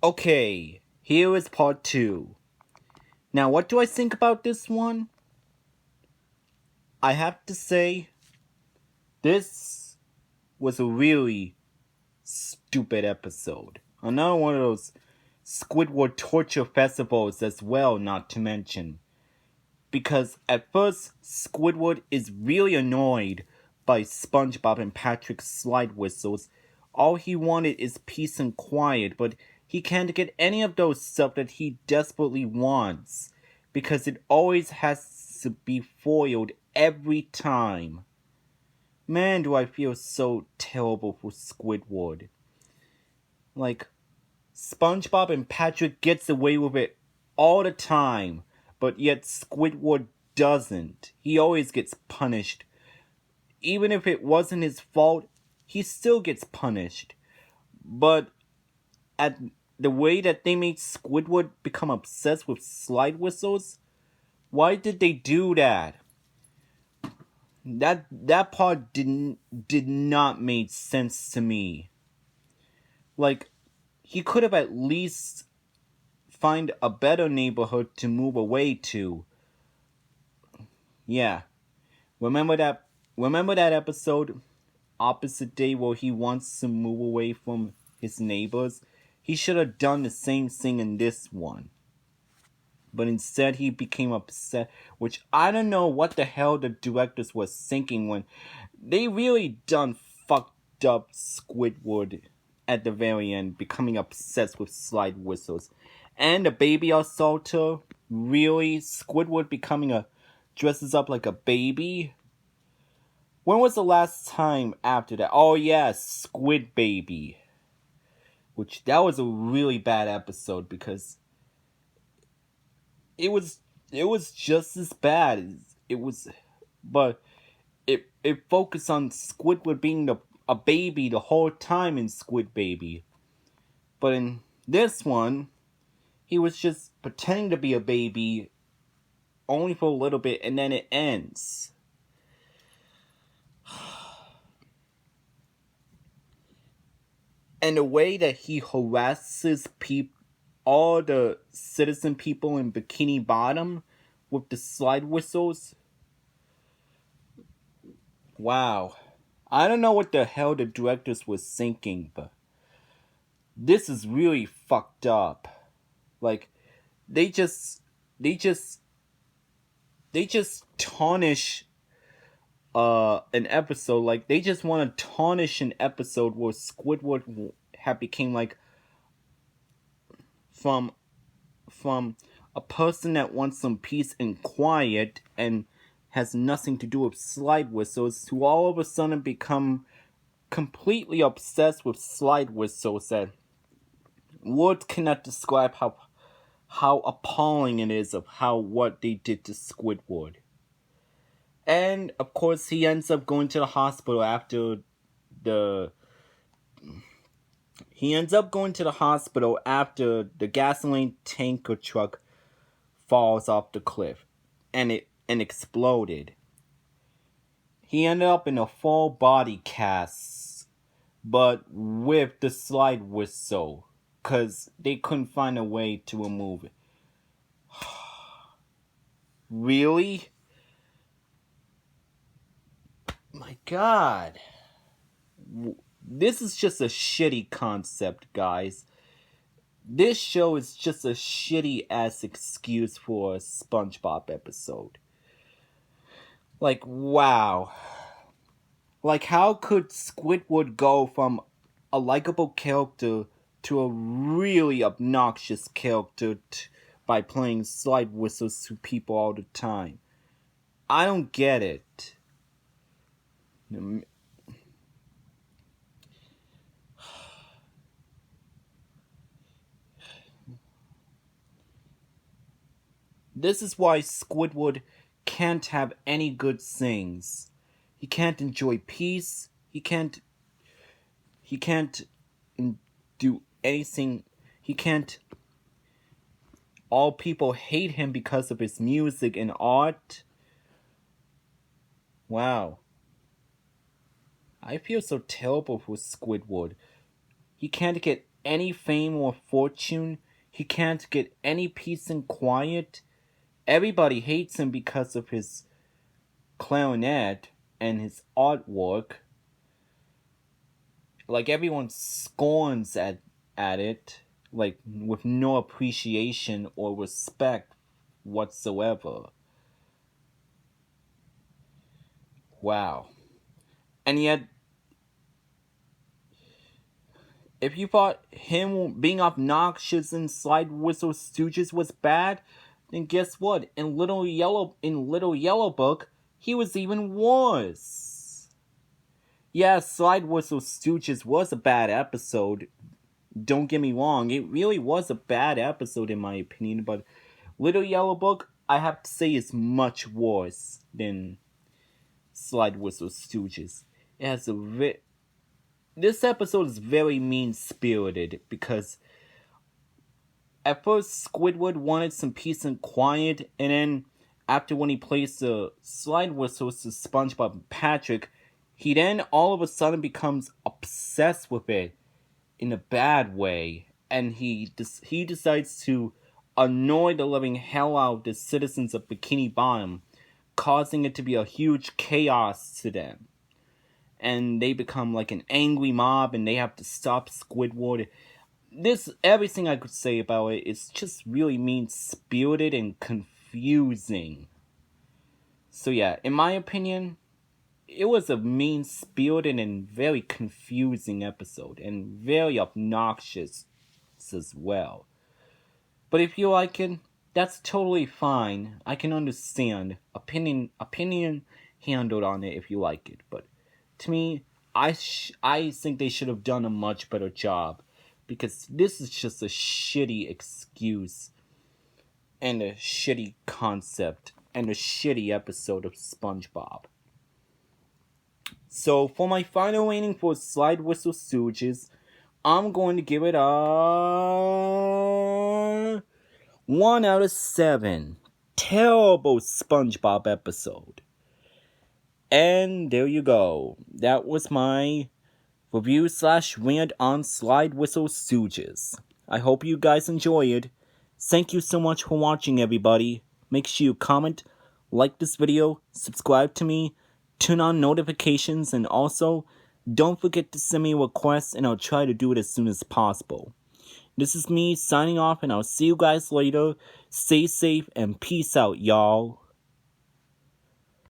Okay, here is part 2. Now, what do I think about this one? I have to say, this was a really stupid episode. Another one of those Squidward torture festivals as well, not to mention. Because at first, Squidward is really annoyed by SpongeBob and Patrick's slide whistles. All he wanted is peace and quiet, but he can't get any of those stuff that he desperately wants. Because it always has to be foiled every time. Man, do I feel so terrible for Squidward. Like, SpongeBob and Patrick gets away with it all the time, but yet Squidward doesn't. He always gets punished. Even if it wasn't his fault, he still gets punished. But at the way that they made Squidward become obsessed with slide whistles, why did they do that? That part did not make sense to me. Like, he could have at least find a better neighborhood to move away to. Yeah. Remember that episode, Opposite Day, where he wants to move away from his neighbors? He should have done the same thing in this one. But instead he became upset, which I don't know what the hell the directors were thinking when they really done fucked up Squidward at the very end, becoming obsessed with slide whistles. And the baby assaulter, really? Squidward dresses up like a baby? When was the last time after that? Oh yeah, Squid Baby. Which, that was a really bad episode because it was just as bad. But it focused on Squidward being a baby the whole time in Squid Baby. But in this one, he was just pretending to be a baby only for a little bit, and then it ends. And the way that he harasses all the citizen people in Bikini Bottom with the slide whistles. Wow. I don't know what the hell the directors was thinking, but this is really fucked up. Like, they just tarnish an episode. Like, they just want to tarnish an episode where Squidward had became like from a person that wants some peace and quiet and has nothing to do with slide whistles to all of a sudden become completely obsessed with slide whistles that words cannot describe how appalling it is of what they did to Squidward. And of course he ends up going to the hospital after the gasoline tanker truck falls off the cliff and exploded. He ended up in a full body cast, but with the slide whistle, because they couldn't find a way to remove it. Really? My God. This is just a shitty concept, guys. This show is just a shitty ass excuse for a SpongeBob episode. Like, wow. Like, how could Squidward go from a likable character to a really obnoxious character by playing slide whistles to people all the time? I don't get it. This is why Squidward can't have any good things. He can't enjoy peace. He can't do anything. He can't. All people hate him because of his music and art. Wow. I feel so terrible for Squidward. He can't get any fame or fortune. He can't get any peace and quiet. Everybody hates him because of his clarinet and his artwork. Like, everyone scorns at it, like, with no appreciation or respect whatsoever. Wow. And yet, if you thought him being obnoxious in Slide Whistle Stooges was bad, then guess what? In Little Yellow Book, he was even worse. Yeah, Slide Whistle Stooges was a bad episode. Don't get me wrong, it really was a bad episode in my opinion, but Little Yellow Book, I have to say, is much worse than Slide Whistle Stooges. It has this episode is very mean-spirited because at first Squidward wanted some peace and quiet, and then after when he plays the slide whistles to SpongeBob and Patrick, he then all of a sudden becomes obsessed with it in a bad way, and he decides to annoy the living hell out of the citizens of Bikini Bottom, causing it to be a huge chaos to them. And they become like an angry mob, and they have to stop Squidward. Everything I could say about it is just really mean-spirited and confusing. So yeah, in my opinion, it was a mean-spirited and very confusing episode, and very obnoxious as well. But if you like it, that's totally fine. I can understand. Opinion handled on it if you like it. But to me, I think they should have done a much better job, because this is just a shitty excuse and a shitty concept and a shitty episode of SpongeBob. So for my final rating for Slide Whistle Stooges, I'm going to give it a 1 out of 7. Terrible SpongeBob episode. And there you go. That was my review/rant on Slide Whistle Stooges. I hope you guys enjoy it. Thank you so much for watching, everybody. Make sure you comment, like this video, subscribe to me, turn on notifications, and also don't forget to send me requests and I'll try to do it as soon as possible. This is me signing off, and I'll see you guys later. Stay safe and peace out, y'all.